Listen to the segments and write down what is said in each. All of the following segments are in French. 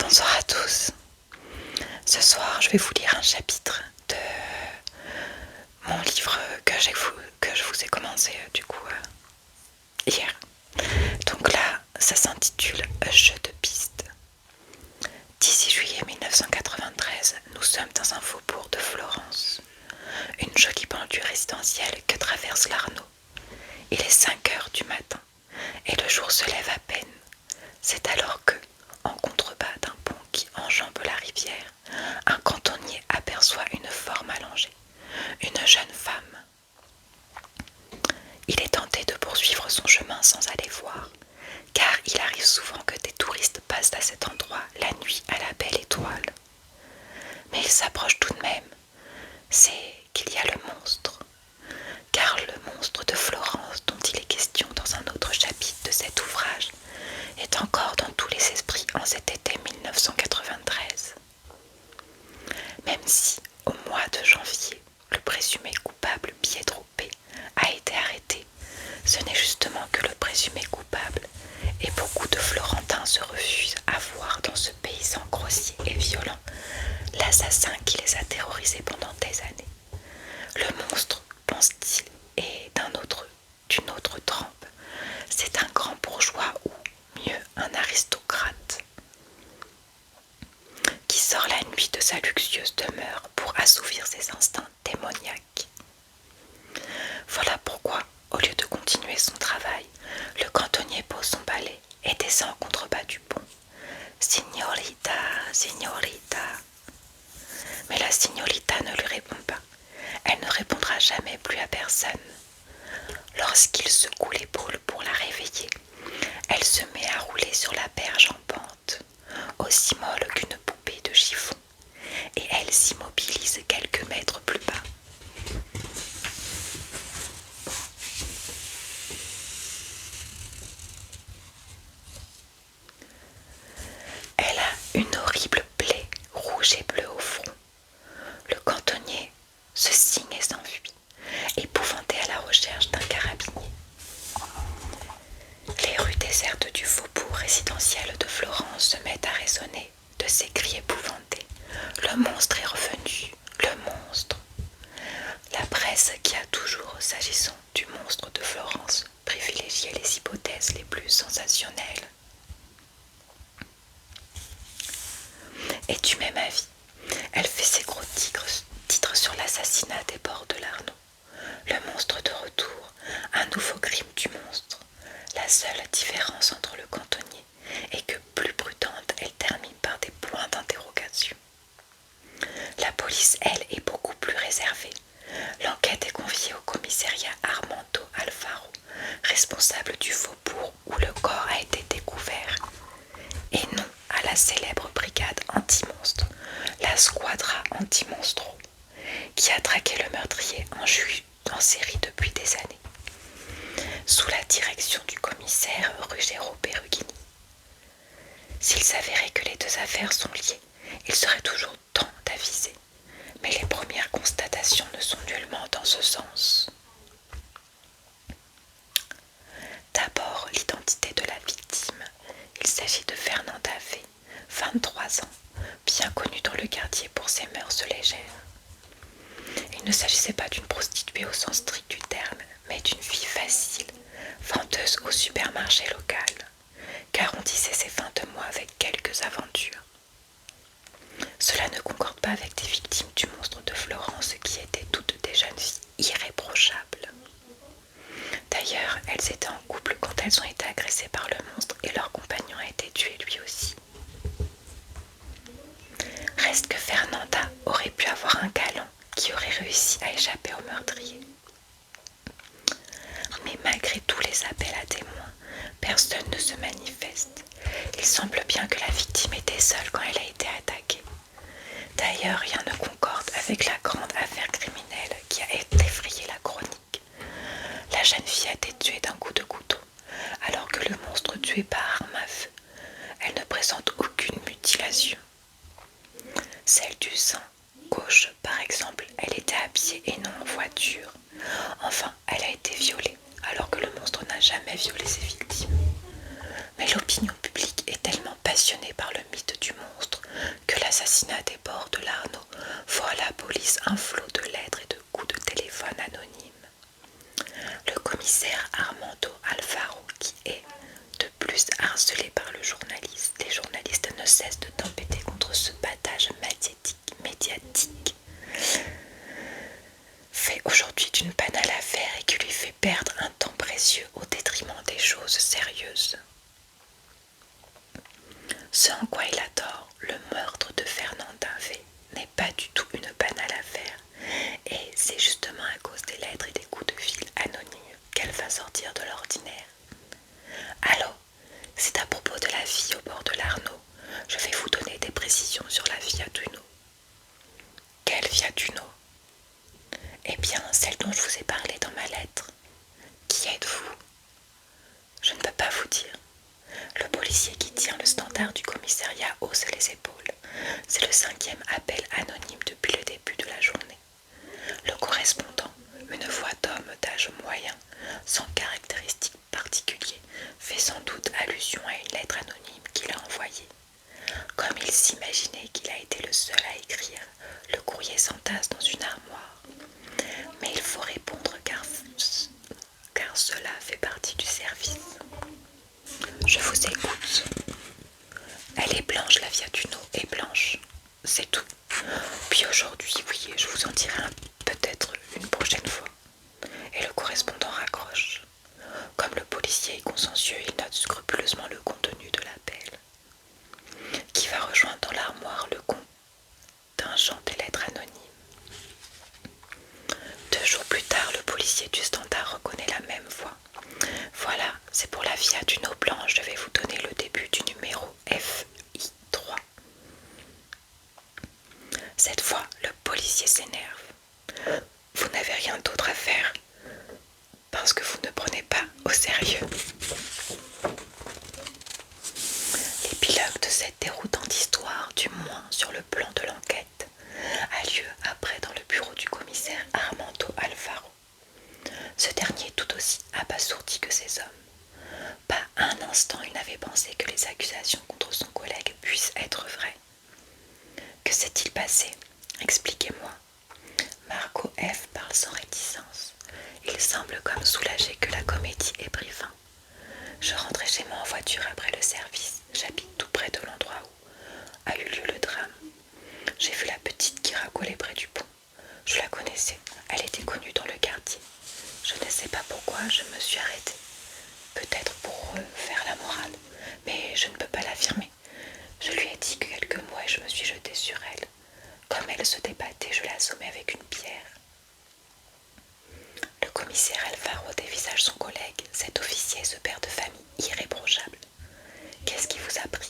Bonsoir à tous. Ce soir, je vais vous lire un chapitre de mon livre que je vous ai commencé hier. Donc là, ça s'intitule Jeu de piste. 10 juillet 1993, nous sommes dans un faubourg de Florence, une jolie banlieue résidentielle que traverse l'Arno. Il est 5 heures du matin et le jour se lève à peine. C'est alors que, en contrebas d'un pont qui enjambe la rivière, un cantonnier aperçoit une forme allongée, une jeune femme. Il est tenté de poursuivre son chemin sans aller voir, car il arrive souvent que des touristes passent à cet endroit la nuit à la belle étoile. Mais il s'approche tout de même. C'est qu'il y a le monstre, car le monstre de Florence dont il est question dans un autre chapitre de cet ouvrage est encore dans tous les esprits en cet été 1993. Même si, au mois de janvier, le présumé coupable Pietro P a été arrêté, ce n'est justement que le présumé coupable, et beaucoup de Florentins se refusent à voir dans ce paysan grossier et violent l'assassin qui les a terrorisés pendant des années. Le monstre, pense-t-il, est d'une autre trempe. C'est un grand bourgeois ou, mieux, un aristocrate qui sort la nuit de sa luxueuse demeure pour assouvir ses instincts démoniaques. Voilà pourquoi, au lieu de continuer son travail, le cantonnier pose son balai et descend en contrebas du pont. Signorita, signorita. Mais la signorita ne lui répond pas. Elle ne répondra jamais plus à personne. Lorsqu'il secoue l'épaule pour la réveiller, elle se met à rouler sur la berge en pente, aussi molle qu'une poupée de chiffon, et elle s'immobilise quelques mètres plus bas. Elle a une horrible plaie rouge et bleue au front. Le cantonnier se signe et s'enfuit, épouvanté à la recherche d'un carabinier. Les rues désertes du faubourg résidentiel de Florence se mettent à résonner de ces cris épouvantés. Le monstre est revenu, le monstre. La presse qui a toujours, s'agissant du monstre de Florence, privilégié les hypothèses les plus sensationnelles, est du même avis. Elle fait ses gros titres sur l'assassinat des bords de l'Arno. Le monstre de retour, un nouveau crime du monstre. La seule différence entre le cantonnier est que, plus prudente, elle termine par des points d'interrogation. La police, elle, est beaucoup plus réservée. L'enquête est confiée au commissariat Armando Alfaro, responsable du faubourg où le corps a été découvert, et non à la célèbre brigade anti-monstre, la Squadra Anti-Monstro, qui a traqué le meurtrier en série depuis des années, sous la direction du commissaire Ruggero Perugini. S'il s'avérait que les deux affaires sont liées, il serait toujours temps d'aviser, mais les premières constatations ne sont nullement dans ce sens. D'abord, l'identité de la victime. Il s'agit de Fernanda V, 23 ans, bien connue dans le quartier pour ses mœurs légères. Il ne s'agissait pas d'une prostituée au sens strict du terme, mais d'une fille facile, vendeuse au supermarché local, car on disait ses fins de mois avec quelques aventures. Cela ne concorde pas avec des victimes du monstre de Florence qui étaient toutes des jeunes filles irréprochables. D'ailleurs, elles étaient en couple quand elles ont été agressées par le monstre et leur compagnon a été tué lui aussi. Reste que Fernanda aurait pu avoir un galant qui aurait réussi à échapper au meurtrier. Mais malgré tous les appels à témoins, personne ne se manifeste. Il semble bien que la victime était seule quand elle a été attaquée. D'ailleurs, rien ne concorde avec la grande affaire criminelle qui a effrayé la chronique. La jeune fille a été tuée d'un coup de couteau, alors que le monstre tué par arme à feu. Elle ne présente aucune mutilation. Celle du sein gauche, par exemple, elle était à pied et non en voiture. Enfin, elle a été violée, alors que le monstre n'a jamais violé ses victimes. Mais l'opinion publique est tellement passionnée par le mythe du monstre l'assassinat des bords de l'Arno voit à la police un flot de lettres et de coups de téléphone anonymes. Le commissaire Armando Alfaro, qui est de plus harcelé par les journalistes ne cessent de tempêter contre ce battage médiatique, fait aujourd'hui d'une banale affaire et qui lui fait perdre un temps précieux au détriment des choses sérieuses. Ce en quoi il a tort, le meurtre de Fernanda V n'est pas du tout une banale affaire, et c'est justement à cause des lettres et des coups de fil anonymes qu'elle va sortir de l'ordinaire. Alors, c'est à propos de la fille au bord de l'Arno, je vais vous donner des précisions sur la Viaduno. Quelle Viaduno? Eh bien, celle dont je vous ai parlé dans ma lettre. Qui êtes-vous? Je ne peux pas vous dire. Le policier qui tient le standard du commissariat hausse les épaules. C'est le 5e appel anonyme depuis le début de la journée. Le correspondant, une voix d'homme d'âge moyen, sans caractéristiques particulières, fait sans doute allusion à une lettre anonyme qu'il a envoyée. Comme il s'imaginait qu'il a été le seul à écrire, le courrier s'entasse dans une armoire. Mais il faut répondre car cela fait partie du service. Je vous écoute. Elle est blanche, la Viaduno est blanche. C'est tout. Puis aujourd'hui, oui, je vous en dirai peut-être une prochaine fois. Et le correspondant raccroche. Comme le policier est consciencieux, il note scrupuleusement le contenu de l'appel, qui va rejoindre dans l'armoire le contingent des lettres anonymes. 2 jours plus tard, le policier du standard reconnaît la même voix. Voilà, c'est pour la Viaduno blanche, je vais vous donner le début du numéro FI3. Cette fois, le policier s'énerve. Vous n'avez rien d'autre à faire parce que vous ne prenez pas au sérieux. L'épilogue de cette déroutante histoire, du moins sur le plan de l'enquête, a lieu après dans le bureau du commissaire Armando Alfaro. Ce dernier est tout aussi abasourdi que ses hommes. Pas un instant il n'avait pensé que les accusations contre son collègue puissent être vraies. Que s'est-il passé? Expliquez-moi. Marco F. parle sans réticence. Il semble comme soulagé que la comédie ait pris fin. Je rentrais chez moi en voiture après le service. J'habite tout près de l'endroit où a eu lieu le drame. J'ai vu la petite qui racolait près du pont. Je la connaissais. Elle était connue dans le quartier. Je ne sais pas pourquoi je me suis arrêtée. Peut-être pour faire la morale, mais je ne peux pas l'affirmer. Je lui ai dit quelques mots et je me suis jetée sur elle. Comme elle se débattait, je l'assommai avec une pierre. Le commissaire Alfaro dévisage son collègue. Cet officier, ce père de famille irréprochable. Qu'est-ce qui vous a pris?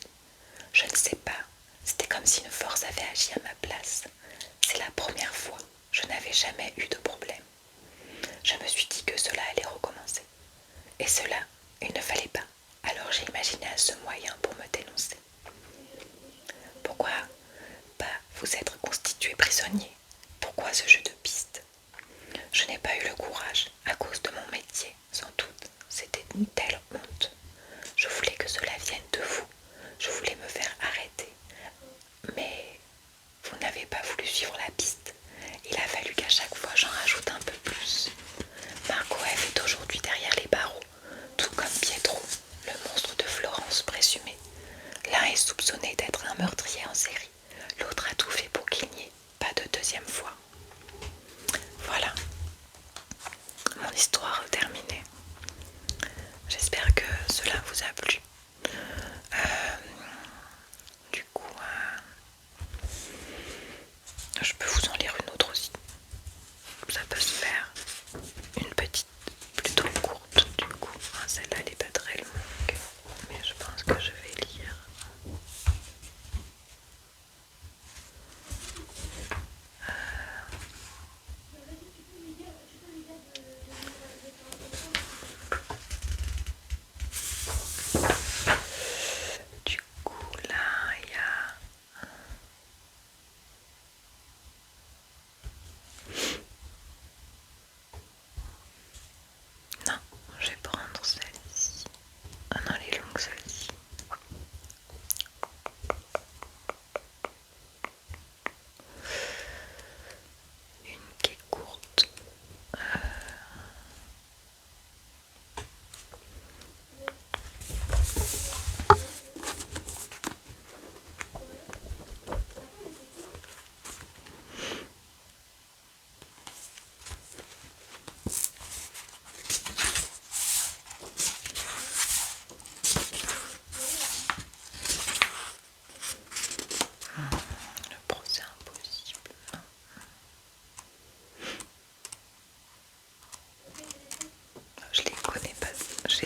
Je ne sais pas. C'était comme si une force avait agi à ma place. C'est la première fois. Je n'avais jamais eu de problème. Je me suis dit que cela allait recommencer. Et cela, il ne fallait pas. Alors j'ai imaginé ce moyen pour me dénoncer. Pourquoi pas vous être constitué prisonnier? Pourquoi ce jeu de piste? Je n'ai pas eu le courage, à cause de mon métier, sans doute. C'était une telle honte. Je voulais que cela vienne de vous. Je voulais me faire arrêter. Mais vous n'avez pas voulu suivre la piste. Il a fallu qu'à chaque fois j'en rajoute un peu plus. Marco F. est aujourd'hui derrière les barreaux, tout comme Pietro, le monstre de Florence présumé. L'un est soupçonné d'être un meurtrier en série, l'autre a tout fait pour qu'il n'y ait pas de deuxième fois.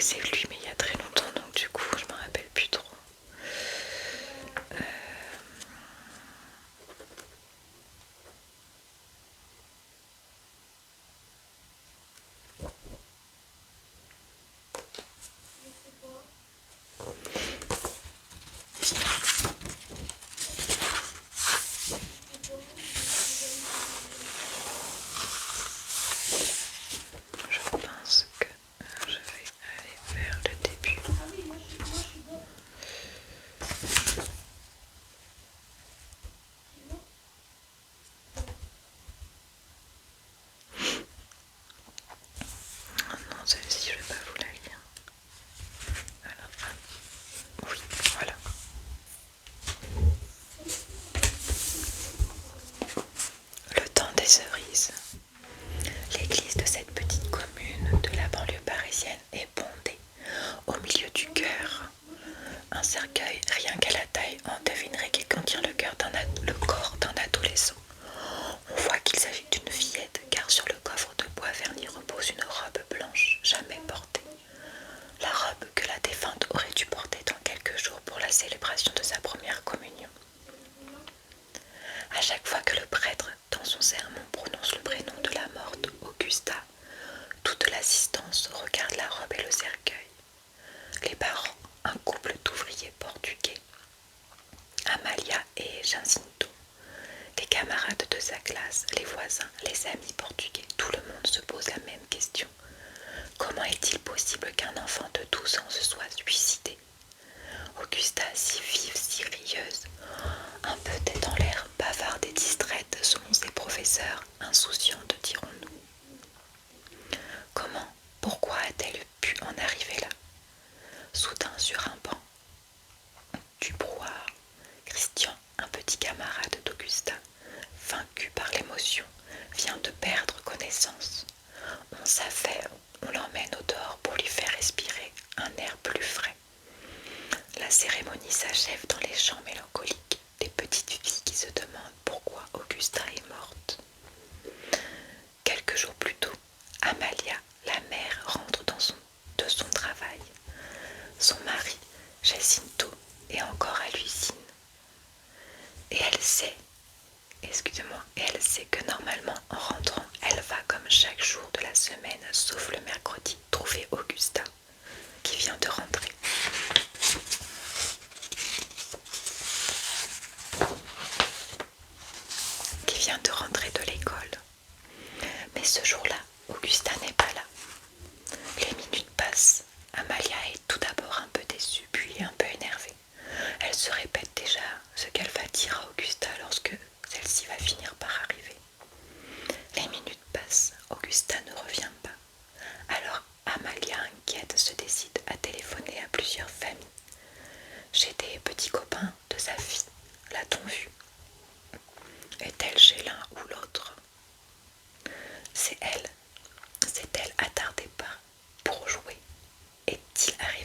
que c'est lui, mais il y a très longtemps, donc du coup, je me rappelle plus trop. Je pense que je vais aller vers le début. Oh non, celle-ci, je vais pas vous la lire. Alors, oui, voilà. Le temps des cerises. L'église de cette petite commune de la banlieue parisienne est bondée. Au milieu du cœur, un cercueil, rien qu'à la taille, on devinerait qu'il contient le corps d'un adolescent. On voit qu'il s'agit d'une fillette, car sur le coffre de bois verni repose une robe blanche, jamais portée. La robe que la défunte aurait dû porter dans quelques jours pour la célébration de sa première communion. À chaque fois que le prêtre, dans son sermon, prononce le prénom de la morte, Augusta, toute l'assistance regarde la robe et le cercueil. Les parents, un couple d'ouvriers portugais, Amalia et Jacinto, les camarades de sa classe, les voisins, les amis portugais, tout le monde se pose la même question. Comment est-il possible qu'un enfant de 12 ans se soit suicidé? Augusta, si vive, si rieuse, un peu tête en l'air, bavarde et distraite, selon ses professeurs, insouciante, dirons-nous. Comment, pourquoi a-t-elle pu en arriver là? Soudain, sur un banc du brouhaha, Christian, un petit camarade d'Augusta, vaincu par l'émotion, vient de perdre connaissance. On s'affaire, on l'emmène au dehors pour lui faire respirer un air plus frais. La cérémonie s'achève dans les chants mélancoliques des petites filles qui se demandent pourquoi Augusta est morte. Quelques jours plus tôt, Amalia, la mère, rentre de son travail. Son mari, Jacinto, est encore à l'usine. Et elle sait que normalement, en rentrant, elle va, comme chaque jour de la semaine, sauf le mercredi, trouver Augusta, qui vient de rentrer. De l'école. Mais ce jour-là, Augusta n'est pas là. Les minutes passent. Amalia est tout d'abord un peu déçue, puis un peu énervée. Elle se répète déjà ce qu'elle va dire à Augusta lorsque celle-ci va finir par arriver. Les minutes passent. Augusta ne revient pas. Alors Amalia, inquiète, se décide à téléphoner à plusieurs familles. Chez des petits copains de sa fille, l'a-t-on vue? Est-elle chez l'un ou l'autre? C'est elle attardée pour jouer. Est-il arrivé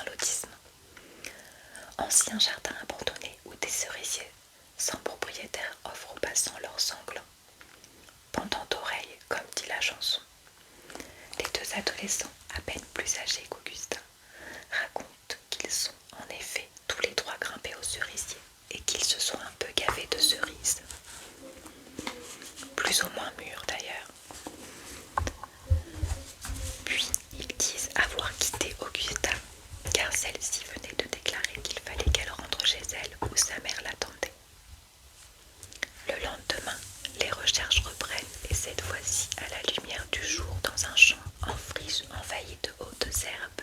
un lotissement. Ancien jardin abandonné où des cerisiers sans propriétaire offrent aux passants leurs sanglants. Pendant d'oreilles, comme dit la chanson. Les deux adolescents, à peine plus âgés qu'Augustin, racontent qu'ils sont en effet tous les trois grimpés aux cerisiers et qu'ils se sont un peu gavés de cerises. Plus ou moins mûres d'ailleurs. Puis ils disent avoir quitté Augusta, car celle-ci venait de déclarer qu'il fallait qu'elle rentre chez elle où sa mère l'attendait. Le lendemain, les recherches reprennent et cette fois-ci à la lumière du jour dans un champ en friche envahi de hautes herbes.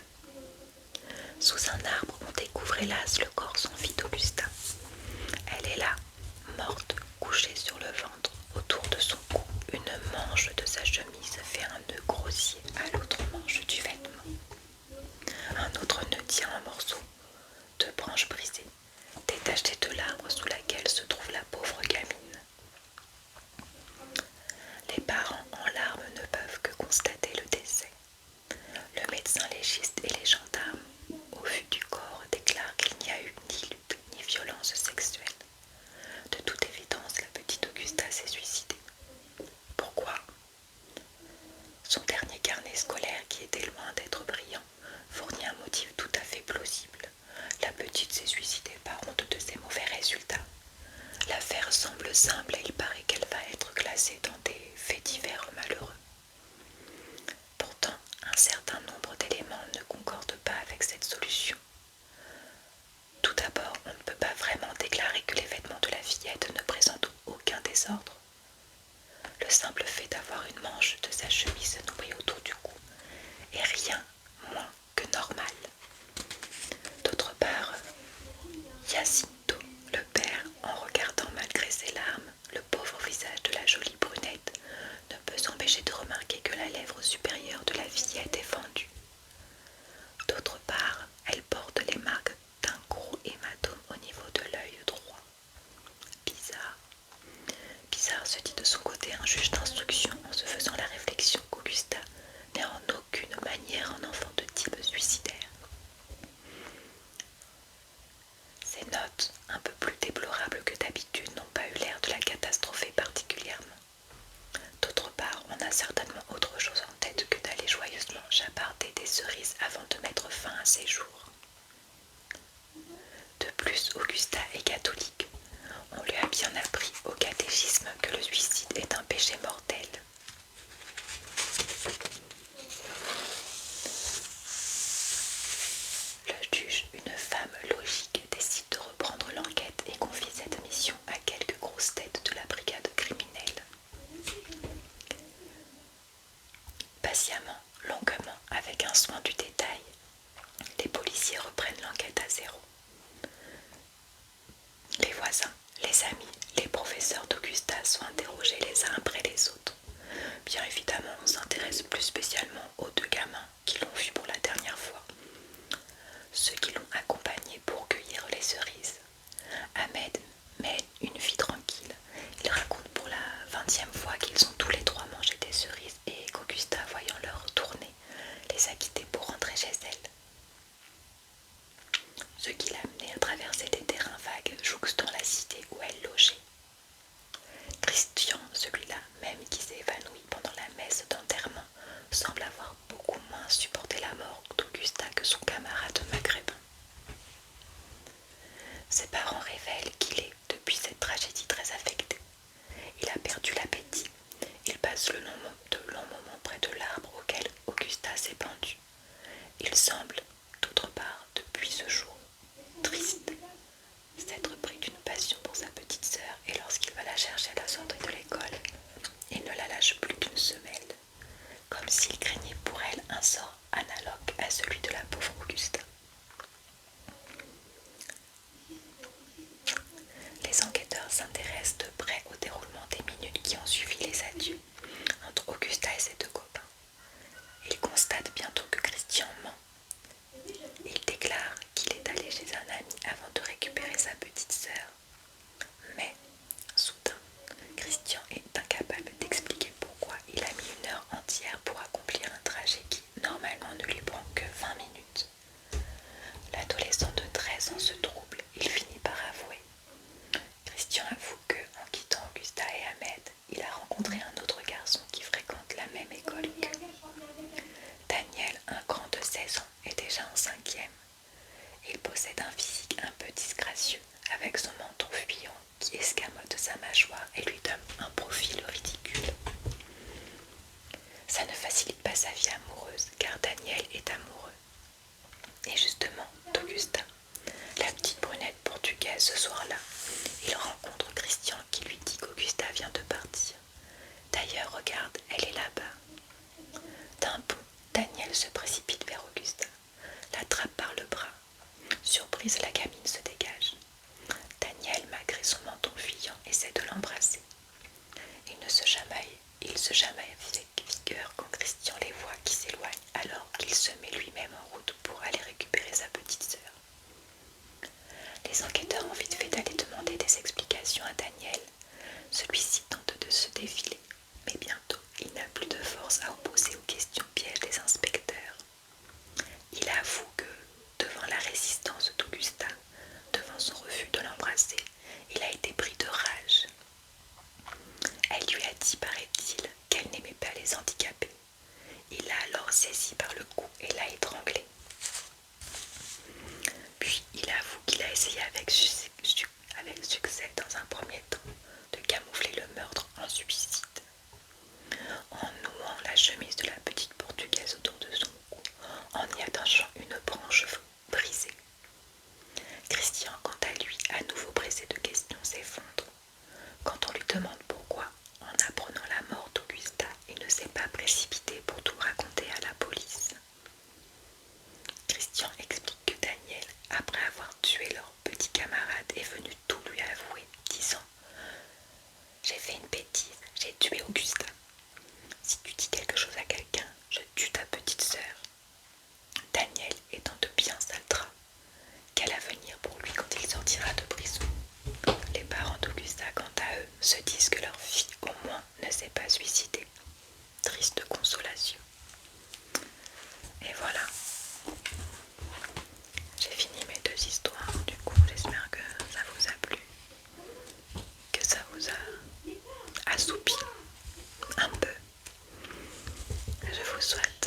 Sous un arbre, on découvre hélas le corps sans vie d'Augustin. Elle est là, morte, couchée sur le ventre. Autour de son cou, une manche de sa chemise fait un nœud grossier à l'autre manche du vêtement. Un autre nœud tient un morceau de branche brisée, détaché de l'arbre sous laquelle se trouve la pauvre gamine. Les parents en larmes ne peuvent que constater le décès. Le médecin légiste et les gendarmes, au vu du corps, déclarent qu'il n'y a eu ni lutte ni violence sexuelle. De toute évidence, la petite Augusta s'est suicidée. Pourquoi ? Son dernier carnet scolaire, qui était loin d'être brillant, fournit un motif tout à fait plausible. La petite s'est suicidée par honte de ses mauvais résultats. L'affaire semble simple et il paraît qu'elle va être classée dans des faits divers malheureux. Pourtant, un certain nombre d'éléments ne concordent pas avec cette solution. Tout d'abord, on ne peut pas vraiment déclarer que les vêtements de la fillette ne présentent aucun désordre. Le simple fait d'avoir une manche de sa chemise nouée autour du cou est rien moins que normal. D'autre part, Jacinto, le père, en regardant malgré ses larmes le pauvre visage de la jolie brunette, ne peut s'empêcher de remarquer que la lèvre supérieure de la fillette est fendue. D'autre part, elle porte les marques d'un gros hématome au niveau de l'œil droit. Bizarre. Bizarre, se dit de son côté un juge d'instruction en se faisant la réflexion qu'Augusta n'est en aucune manière un enfant de type suicidaire. Ces notes, un peu plus déplorables que d'habitude, n'ont pas eu l'air de la catastropher particulièrement. D'autre part, on a certainement autre chose en tête que d'aller joyeusement chaparder des cerises avant de mettre fin à ses jours. De plus, Augusta est catholique. On lui a bien appris au catéchisme que le suicide est un péché mortel. Le juge, une femme logique, décide de reprendre l'enquête et confie cette mission à quelques grosses têtes de la brigade criminelle. Patiemment, longuement, avec un soin du détail, les policiers reprennent l'enquête à zéro. Les voisins, les amis, les professeurs d'Augusta sont interrogés les uns après les autres. Bien évidemment, on s'intéresse plus spécialement aux deux gamins qui l'ont vu pour la dernière fois. Ceux qui l'ont accompagné pour cueillir les cerises. Ahmed mène une vie tranquille. Il raconte pour la 20e fois qu'ils ont tous les trois mangé des cerises et qu'Augusta, voyant leur tournée, les a quittés pour rentrer chez elle. Ce qui l'a amené à traverser des terrains vagues jouxtant la cité où elle logeait. Christian, celui-là même qui s'est évanoui pendant la messe d'enterrement, semble avoir beaucoup moins supporté la mort d'Augusta que son camarade maghrébin. Ses parents révèlent qu'il est, depuis cette tragédie, très affecté. Il a perdu l'appétit. Il passe de longs moments près de l'arbre auquel Augusta s'est pendue. Il semble, d'autre part, depuis ce jour, triste, s'être pris d'une passion pour sa petite sœur et lorsqu'il va la chercher à la sortie de l'école, il ne la lâche plus qu'une semelle, comme s'il craignait pour elle un sort analogue à celui de la pauvre Augusta. Les enquêteurs s'intéressent de près au déroulement des minutes qui ont suivi les adieux entre Augusta et ses deux copains. Ils constatent bientôt que Christian ment. Il déclare qu'il est allé chez un ami avant de récupérer sa petite sœur. Mais, soudain, Christian 5e. Il possède un physique un peu disgracieux, avec son menton fuyant qui escamote sa mâchoire et lui donne un profil ridicule. Ça ne facilite pas sa vie amoureuse, car Daniel est amoureux. Et justement, d'Augusta, la petite brunette portugaise, ce soir-là, il rencontre Christian qui lui dit qu'Augusta vient de partir. D'ailleurs, regarde, elle est là-bas. D'un bond, Daniel se précipite vers Augusta, l'attrape par le bras. Surprise, la gamine se dégage. Daniel, malgré son menton fuyant, essaie de l'embrasser. Il se chamaille avec vigueur quand Christian les voit qui s'éloignent alors qu'il se met lui-même en route pour aller récupérer sa petite sœur. Les enquêteurs ont vite fait d'aller demander des explications à Daniel. Celui-ci tente de se défiler, mais bientôt il n'a plus de force à opposer aux questions pièges des inspecteurs. Il avoue que, devant la résistance d'Augusta, devant son refus de l'embrasser, il a été pris de rage. Elle lui a dit, paraît-il, qu'elle n'aimait pas les handicapés. Il l'a alors saisie par le cou et l'a étranglée. Puis il avoue qu'il a essayé avec succès dans un premier temps de camoufler le meurtre en suicide. En nouant la chemise de la petite portugaise autour de son cou, en y attachant une branche brisée. Christian, quant à lui, à nouveau pressé de questions, s'effondre. Quand on lui demande pourquoi, en apprenant la mort d'Augusta, il ne s'est pas précipité pour tout raconter à la police. Christian explique que Daniel, après avoir tué leur petit camarade, est venu tout lui avouer, disant « J'ai fait une bêtise, j'ai tué Augusta. Si tu dis quelque chose à quelqu'un, je tue ta petite sœur. » Daniel étant de bien sale drap. Quel avenir pour lui quand il sortira de prison? Les parents d'Augusta, quant à eux, se disent que leur fille, au moins, ne s'est pas suicidée. Triste consolation. Et voilà. J'ai fini mes deux histoires. Du coup, j'espère que ça vous a plu, que ça vous a assoupi un peu. Je vous souhaite